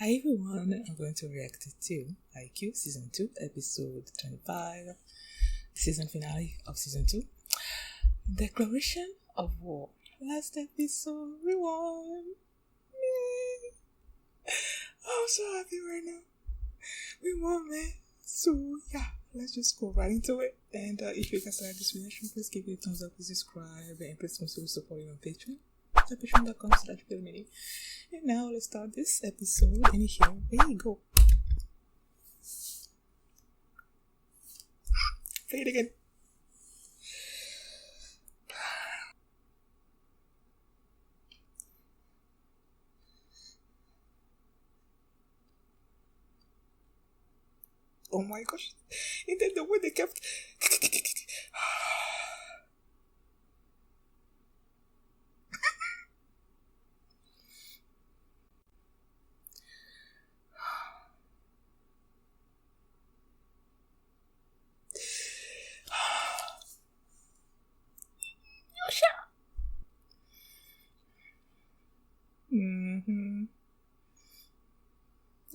Hi everyone, I'm going to react to Haikyuu Season 2, Episode 25, season finale of Season 2, Declaration of War. Last episode, we won! Yay! I'm so happy right now. We won, man. So, yeah, let's just go right into it. And if you guys like this reaction, please give it a thumbs up, please subscribe, and please consider supporting on Patreon. Patreon.com/PLMini. And now let's start this episode. And here we go. Play it again. Oh my gosh. And then the way they kept.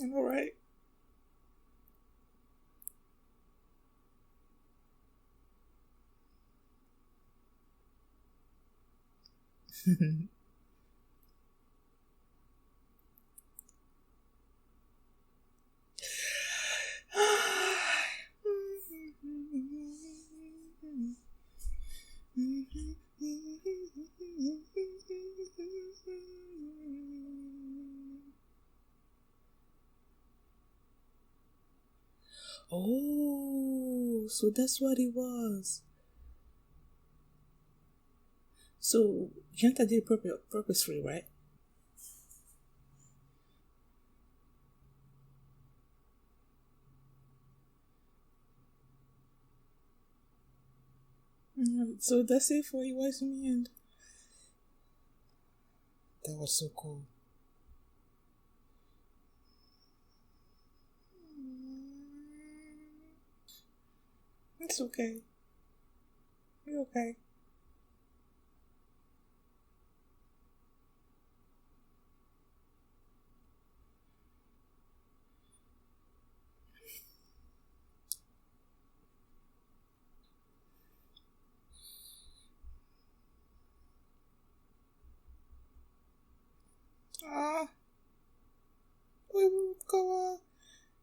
I'm alright. Oh, so that's what it was. So Janta did it purposefully, right? So that's it for you guys in the end. That was so cool. It's okay. You're okay. We will go.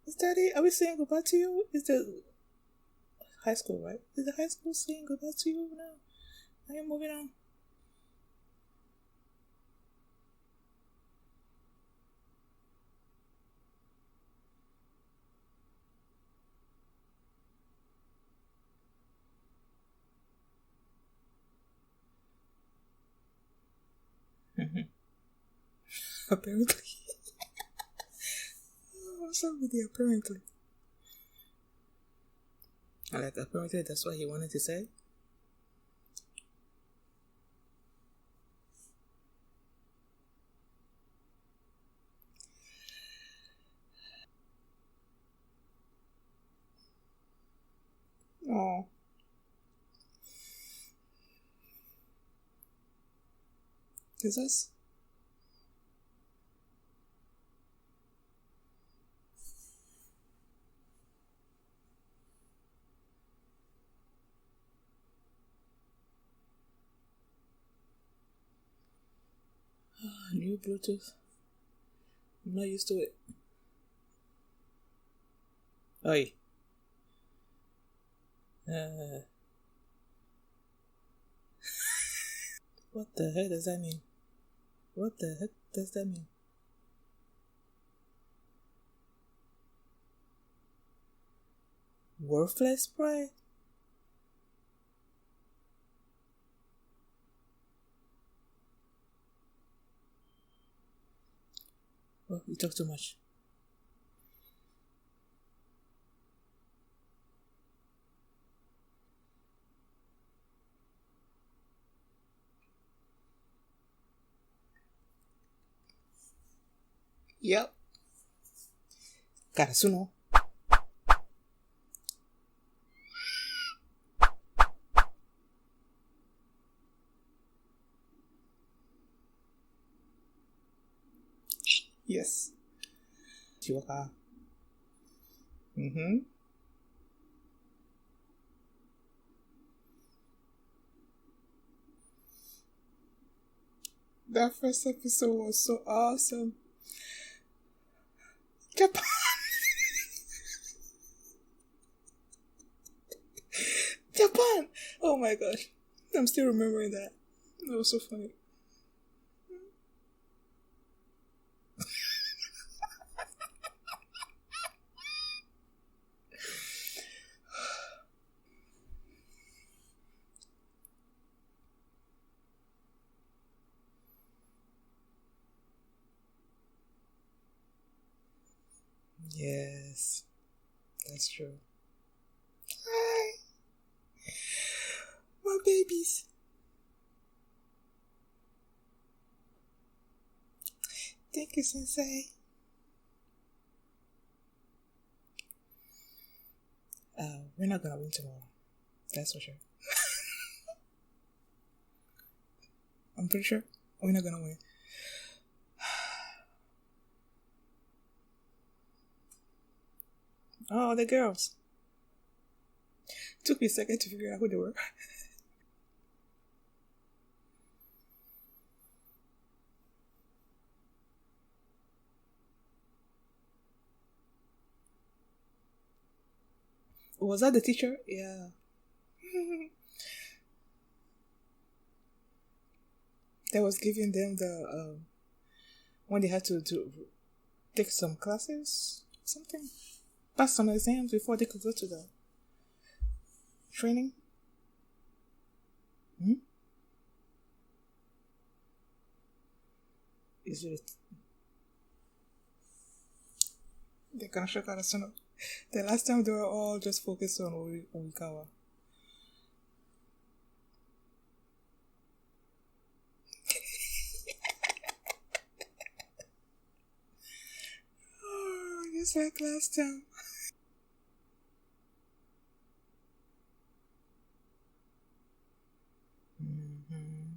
Is that it? Are we saying goodbye to you? Is the high school, right? Is the high school saying goodbye to you now? Are you moving on? Apparently. What's up with the apparently? I like apparently that's what he wanted to say. Oh. Is this? New Bluetooth. I'm not used to it. Oi. What the heck does that mean? What the heck does that mean? Worthless pride? Oh, you talk too much. Yep. Karasuno. Yes. Chiwaka. Mm-hmm. That first episode was so awesome. Japan. Japan. Oh my gosh. I'm still remembering that. That was so funny. Yes, that's true. Hi, my babies. Thank you, Sensei. We're not gonna win tomorrow. That's for sure. I'm pretty sure we're not gonna win. Oh, the girls. Took me a second to figure out who they were. Was that the teacher? Yeah. That was giving them the when they had to take some classes, something, pass some exams before they could go to the training. Hmm? Is it the Kanashaka Arasuno? The last time they were all just focused on Oikawa. Oh, just like last time. Mm-hmm.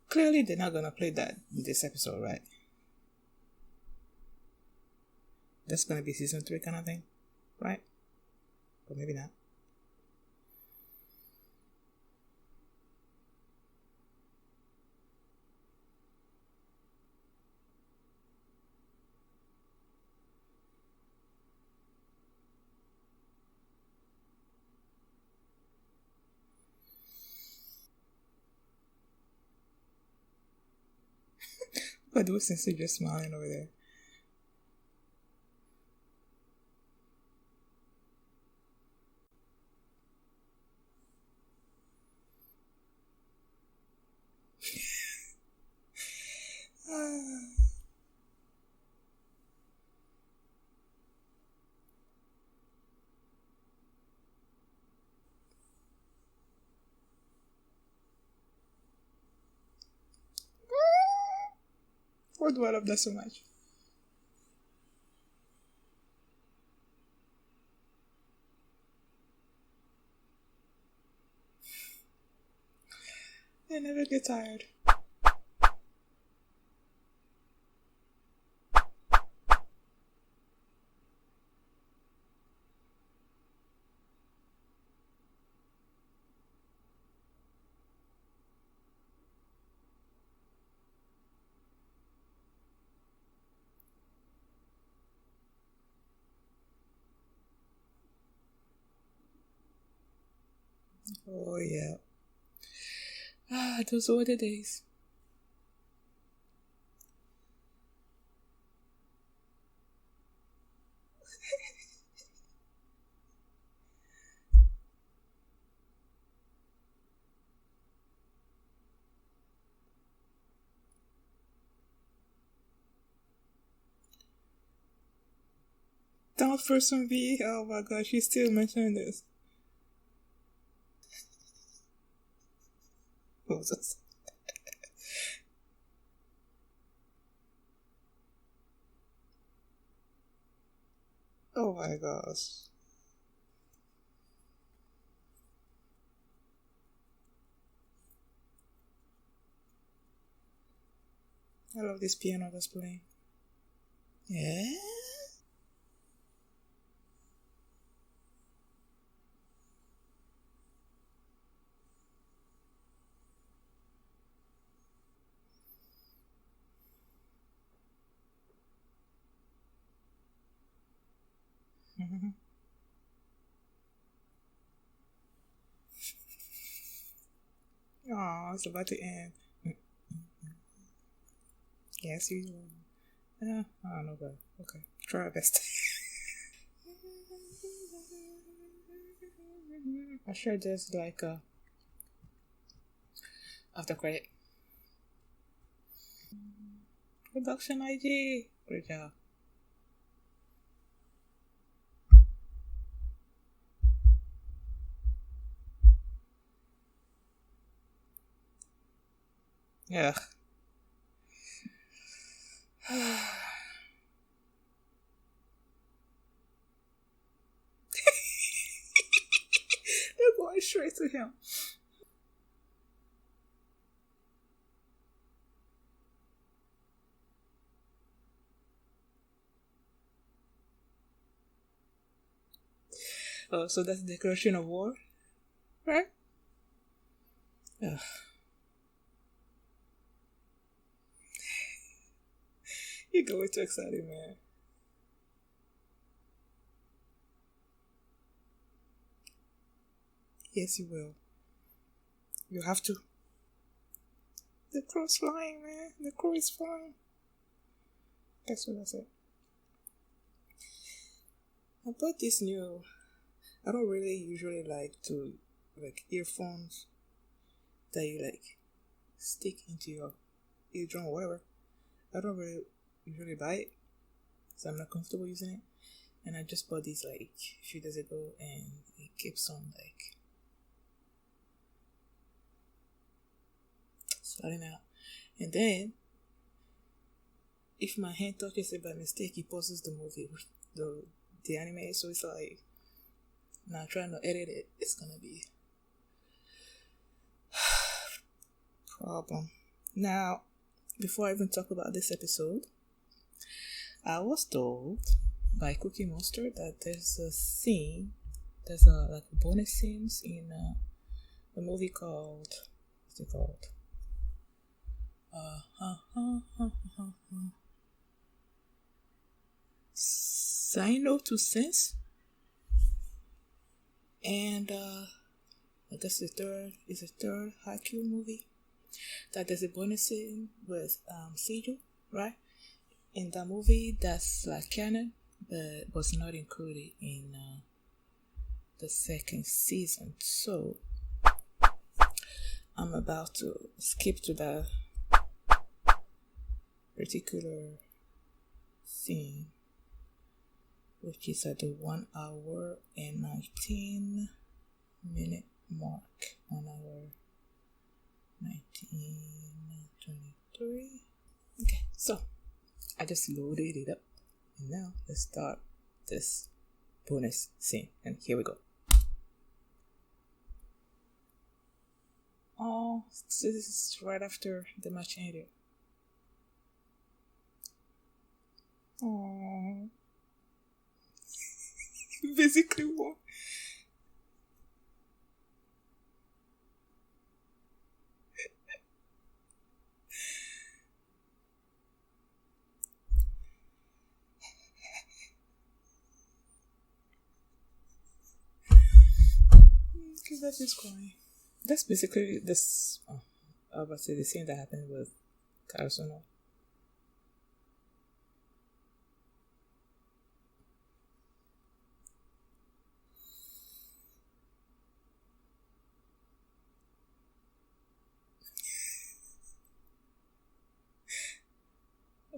Clearly, they're not gonna play that in this episode, right? That's gonna be season 3 kind of thing, right? Or maybe not. But those since just smiling over there. Why do I love that so much? I never get tired. Oh yeah. Those were the days. That person B, oh my gosh, she's still mentioning this. What was this? my gosh. I love this piano that's playing. Yeah. Mm-hmm. Oh, it's about to end. Yes, you will. Yeah, I don't know, but okay. Try our best. I'm sure there's like a after credit. Production IG. Great job. Yeah. They're going straight to him. Oh, so that's the declaration of war, right? Ugh. You're going too excited, man. Yes, you will. You have to. The crow's flying, man. The crow is flying. That's what I said. I bought this new. I don't really usually like to like earphones that you like stick into your eardrum or whatever. I don't really usually buy it, so I'm not comfortable using it. And I just bought these like a few days ago, and it keeps on like sliding out. And then if my hand touches it by mistake, it pauses the movie, the anime. So it's like now trying to edit it, it's gonna be problem. Now, before I even talk about this episode, I was told by Cookie Monster that there's a like bonus scenes in a movie called what's it called? Sino to Sense, and I guess the third Haikyuu movie. That there's a bonus scene with Seijo, right? In that movie, that's like canon, but was not included in the second season. So I'm about to skip to that particular scene, which is at the 1 hour and 19-minute mark. 1 hour 19:23. Okay, so I just loaded it up, and now let's start this bonus scene. And here we go. Oh, so this is right after the match ended. Oh, basically won. Because that's just crying. That's basically this. Oh, I was about to say the scene that happened with Karasuno.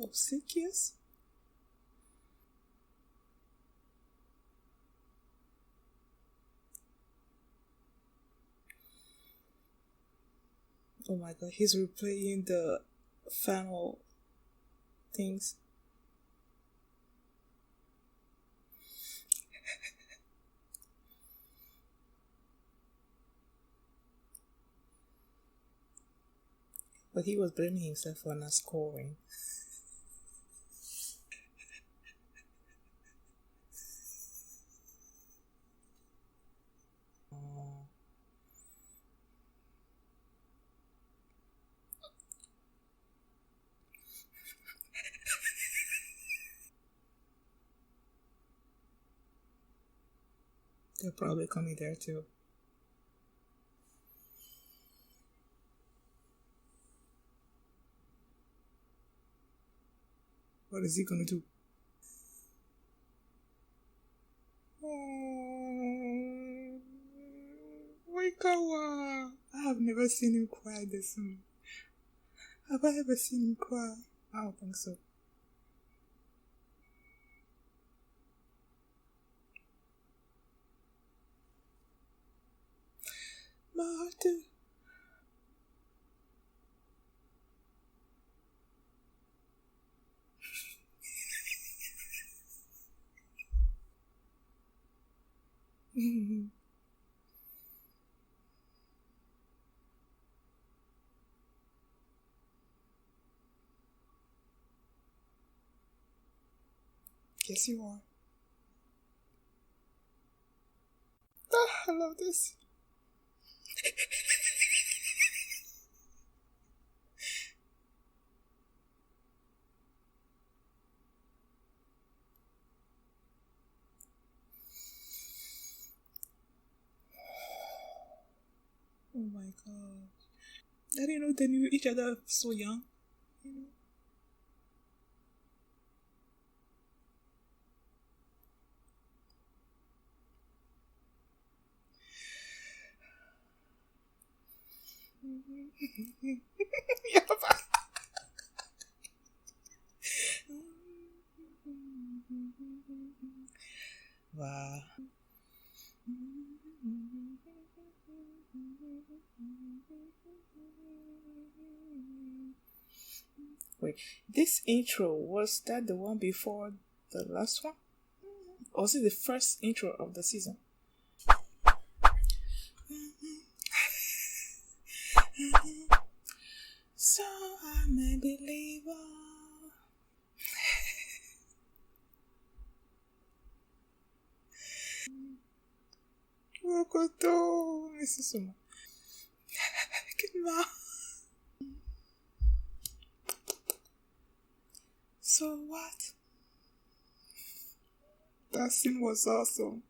Obsequious? Oh my god, he's replaying the final things. But he was blaming himself for not scoring. Oh. They're probably coming there too. What is he gonna do? Oh, Waikawa! I have never seen him cry this much. Have I ever seen him cry? I don't think so. Martin. Yes, you are. Ah, I love this. Oh my god. I didn't know they knew each other so young. You know? Yeah, wow. Wait, this intro, was that the one before the last one? Or was it the first intro of the season? So I'm a believer. Wokoto, Mrs. Suma. Kima. So what? That scene was awesome.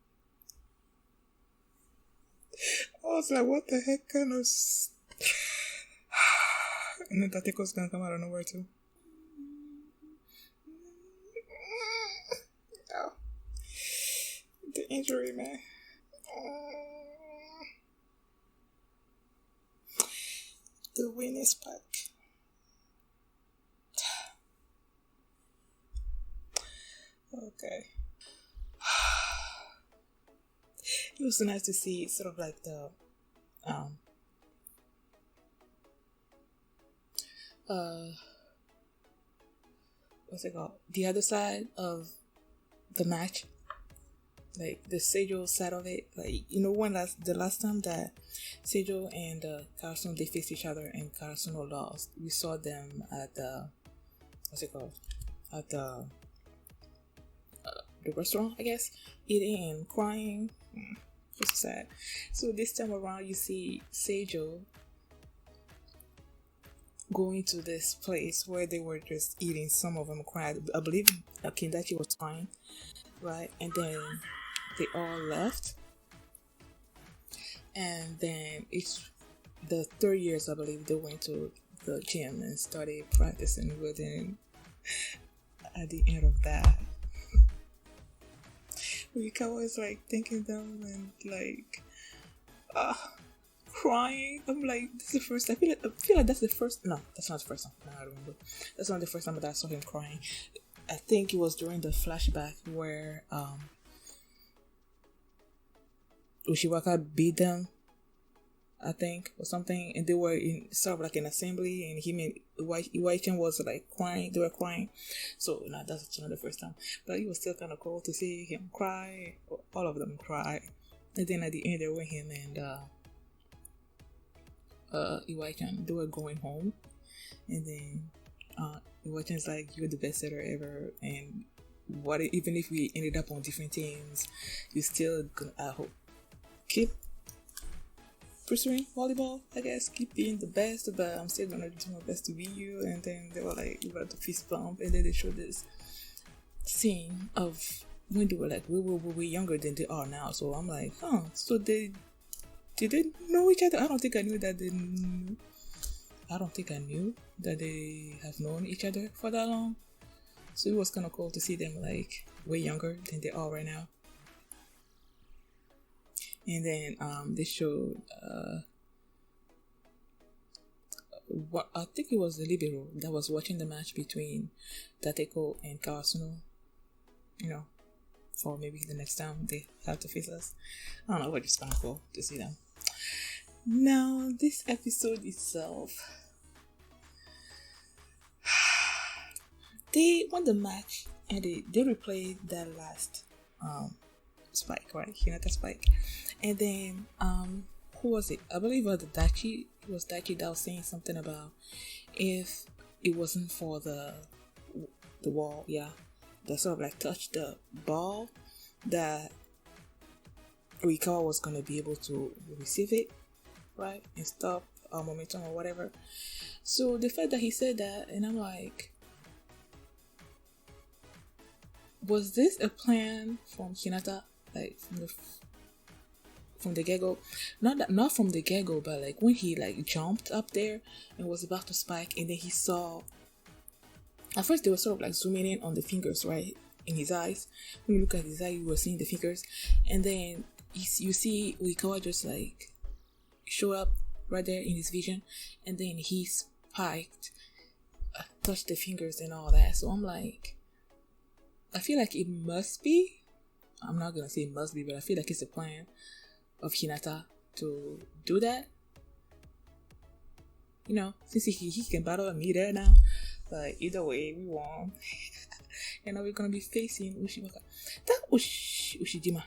I was like, what the heck kind of... And then Tateko's gonna come out of nowhere too. Oh. The injury, man. The win is back. Okay. It was so nice to see sort of like the what's it called? The other side of the match. Like the Seijo side of it. Like, you know, the last time that Seijo and Karasuno they faced each other and Karasuno lost, we saw them at the what's it called? At the restaurant, I guess, eating and crying. Just sad. So this time around, you see Seijo going to this place where they were just eating. Some of them cried. I believe Kindachi was crying, right? And then they all left. And then it's the 3 years, I believe, they went to the gym and started practicing with him. At the end of that, Rika was like thanking them and like crying. I'm like, this is the first. I feel like that's the first. No, that's not the first time. No, I remember. That's not the first time that I saw him crying. I think it was during the flashback where Ushiwaka beat them, I think, or something, and they were in sort of like an assembly, and him and Iwaichan was like crying. They were crying, so no, that's not the first time. But it was still kind of cool to see him cry. All of them cry, and then at the end, when him and Iwaichan, they were going home, and then Iwakin's like, you're the best setter ever, and even if we ended up on different teams, you still gonna, I hope, keep pursuing volleyball, I guess, keep being the best, but I'm still gonna do my best to be you. And then they were like, we got the fist bump, and then they showed this scene of when they were like, we were way younger than they are now. So I'm like, so did they know each other? I don't think I knew that they have known each other for that long. So it was kind of cool to see them like way younger than they are right now. And then they showed what I think it was the libero that was watching the match between Tateko and Kawasuno. For maybe the next time they have to face us. I don't know, but it's kind of cool to see them. Now, this episode itself, they won the match and they replayed that last spike, right? Hinata spike. And then who was it? I believe it was Daichi. It was Daichi that was saying something about if it wasn't for the wall, that sort of like touched the ball, that Oikawa was gonna be able to receive it, right, and stop momentum or whatever. So the fact that he said that, and I'm like, was this a plan from Hinata, like from the get-go? Not from the get-go, but like when he like jumped up there and was about to spike, and then he saw, at first they were sort of like zooming in on the fingers, right, in his eyes. When you look at his eye, you were seeing the fingers, and then you see Oikawa just like show up right there in his vision, and then he spiked, touched the fingers and all that. So I'm like, I feel like it must be, I'm not gonna say it must be, but I feel like it's a plan of Hinata to do that. Since he can battle me there now. But either way, we won. And now we're gonna be facing Ushiwaka. That Ushijima.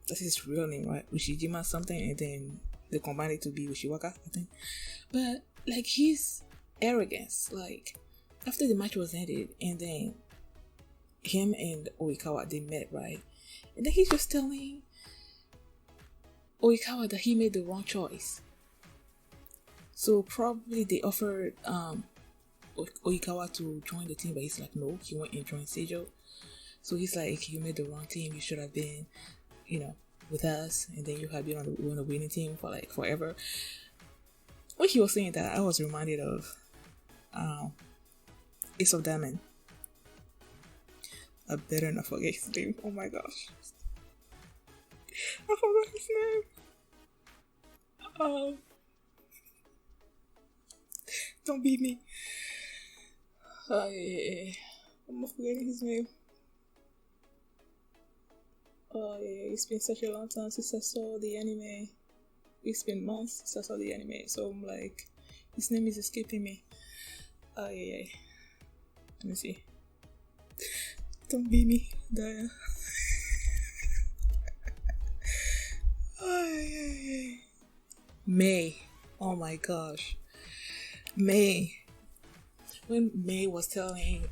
That's his real name, right? Ushijima something, and then they combined it to be Ushiwaka, I think. But like his arrogance, like after the match was ended, and then him and Oikawa, they met, right? And then he's just telling Oikawa that he made the wrong choice. So probably they offered Oikawa to join the team, but he's like, no, he went and joined Seijo. So he's like, you made the wrong team, you should have been, with us, and then you have been on the winning team for like forever. When he was saying that, I was reminded of Ace of Diamond. I better not forget his name. Oh my gosh, I forgot his name. Don't beat me. I'm forgetting his name. It's been such a long time since I saw the anime. It's been months since I saw the anime, so I'm like, his name is escaping me. Let me see. Don't beat me, Daya. May. Oh my gosh. May. When May was telling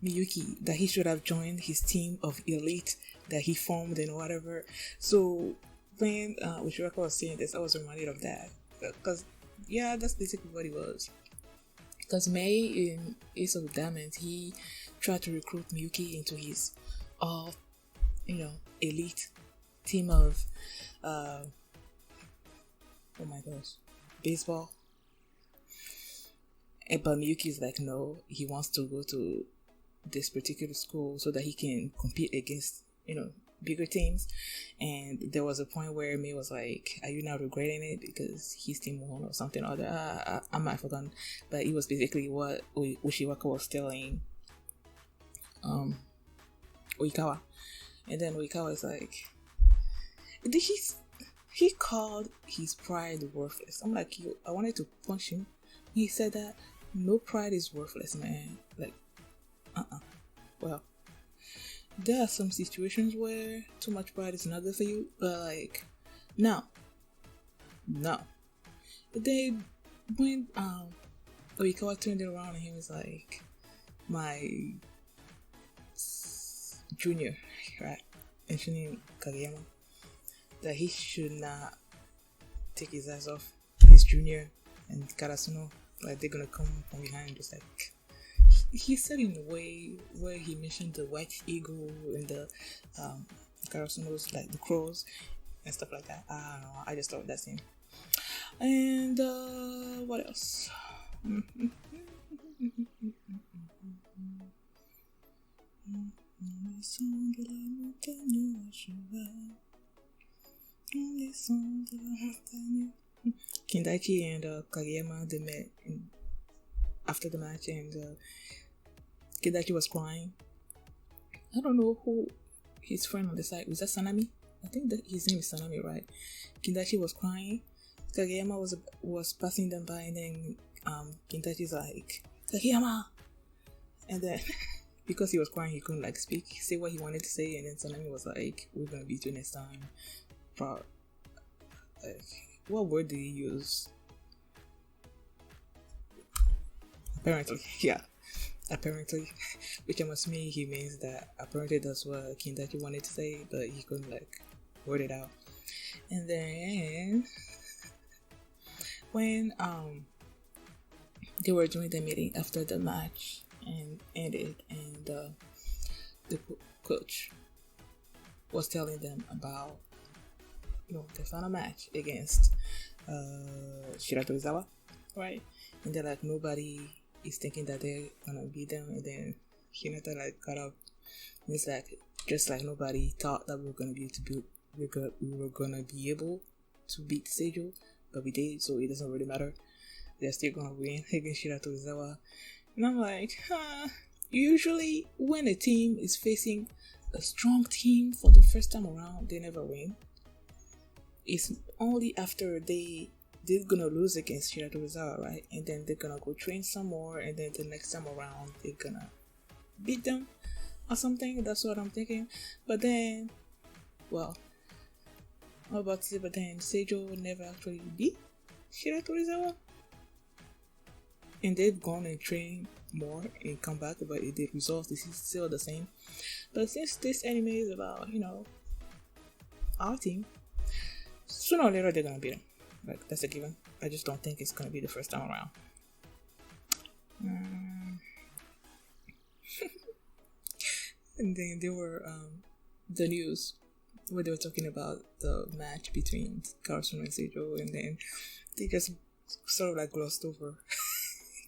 Miyuki that he should have joined his team of elite that he formed and whatever. So when Ushiwaka was saying this, I was reminded of that. Because, that's basically what it was. Because May in Ace of Diamonds, he tried to recruit Miyuki into his elite team of baseball. But Miyuki is like, no, he wants to go to this particular school so that he can compete against, bigger teams. And there was a point where May was like, are you now regretting it because his team won or something or other? I might have forgotten. But it was basically what Ushiwaka was telling Oikawa. And then Oikawa is like, he called his pride worthless. I'm like, I wanted to punch him. He said that no pride is worthless, man. Like, Well, there are some situations where too much pride is not good for you, but like, no. They when Oikawa turned it around and he was like, my junior, right? Mentioning Kageyama, that he should not take his eyes off his junior and Karasuno, like they're gonna come from behind, just like he said in a way where he mentioned the white eagle and the Karasuno's, like the crows and stuff like that. I don't know, I just thought that scene. And what else? Kindaichi and Kageyama, they met after the match, and Kindaichi was crying. I don't know who his friend on the side was. That Sanami? I think that his name is Sanami, right? Kindaichi was crying. Kageyama was passing them by, and then Kindaichi's like, Kageyama, and then because he was crying, he couldn't like say what he wanted to say, and then Sanami was like, "We're gonna beat you next time." Like, what word did he use? Apparently, yeah. Apparently, which I'm assuming he means that apparently that's what Kindaichi wanted to say, but he couldn't like word it out. And then when they were doing the meeting after the match and ended, and the coach was telling them about the final match against Shiratorizawa, right? And they're like, nobody is thinking that they're gonna beat them, and then Hinata like got up and it's like, just like nobody thought that we were gonna be able to beat Seijo, but we did, so it doesn't really matter. They're still gonna win against Shiratorizawa. And I'm like, usually when a team is facing a strong team for the first time around, they never win. It's only after they're gonna lose against Shiratorizawa, right? And then they're gonna go train some more, and then the next time around they're gonna beat them or something. That's what I'm thinking. But then, well, I'm about to say, but then Seijo never actually beat Shiratorizawa, and they've gone and trained more and come back, but the results is still the same. But since this anime is about our team, sooner or later they're gonna beat them. Like, that's a given. I just don't think it's gonna be the first time around. And then there were the news where they were talking about the match between Karasuno and Seijo, and then they just sort of like glossed over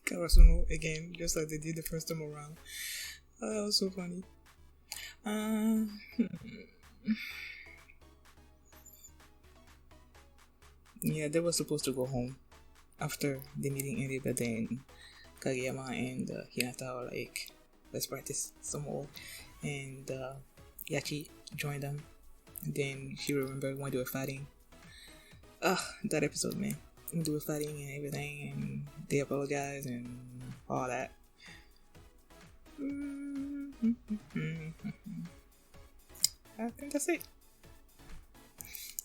Karasuno again, just like they did the first time around. That was so funny. Yeah, they were supposed to go home after the meeting ended, but then Kageyama and Hinata were like, let's practice some more. And Yachi joined them. And then she remembered when they were fighting. That episode, man. When they were fighting and everything, and they apologized and all that. I think that's it.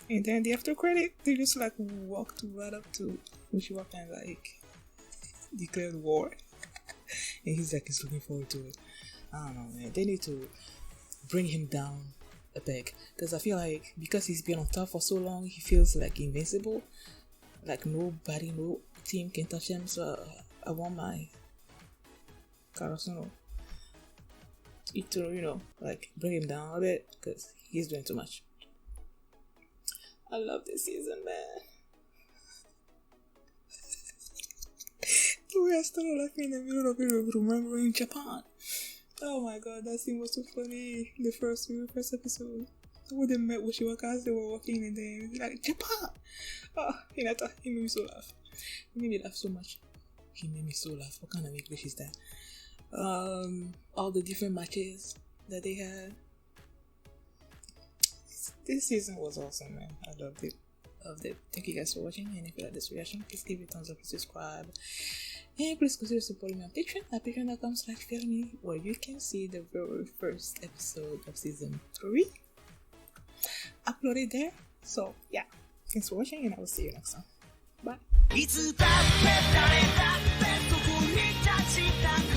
And then the after credit, they just like walked right up to Ushiwaka and like declared war. And he's like, he's looking forward to it. I don't know, man. They need to bring him down a peg, because I feel like because he's been on top for so long, he feels like invincible. Like nobody, no team can touch him. So I want my Karasuno to, like bring him down a bit, because he's doing too much. I love this season, man. We are still laughing in the middle of it, remembering Japan. Oh my god, that scene was so funny. The first episode. When they met Ushiwaka as they were walking, and then like, Japan! Hinata, he made me so laugh. He made me laugh so much. He made me so laugh. What kind of English is that? All the different matches that they had. This season was awesome, man. I loved it. Thank you guys for watching, and if you like this reaction, please give it a thumbs up and subscribe. And please consider supporting me on Patreon at patreon.com/Fermi, where you can see the very first episode of season 3 uploaded there. So yeah, thanks for watching, and I will see you next time. Bye. した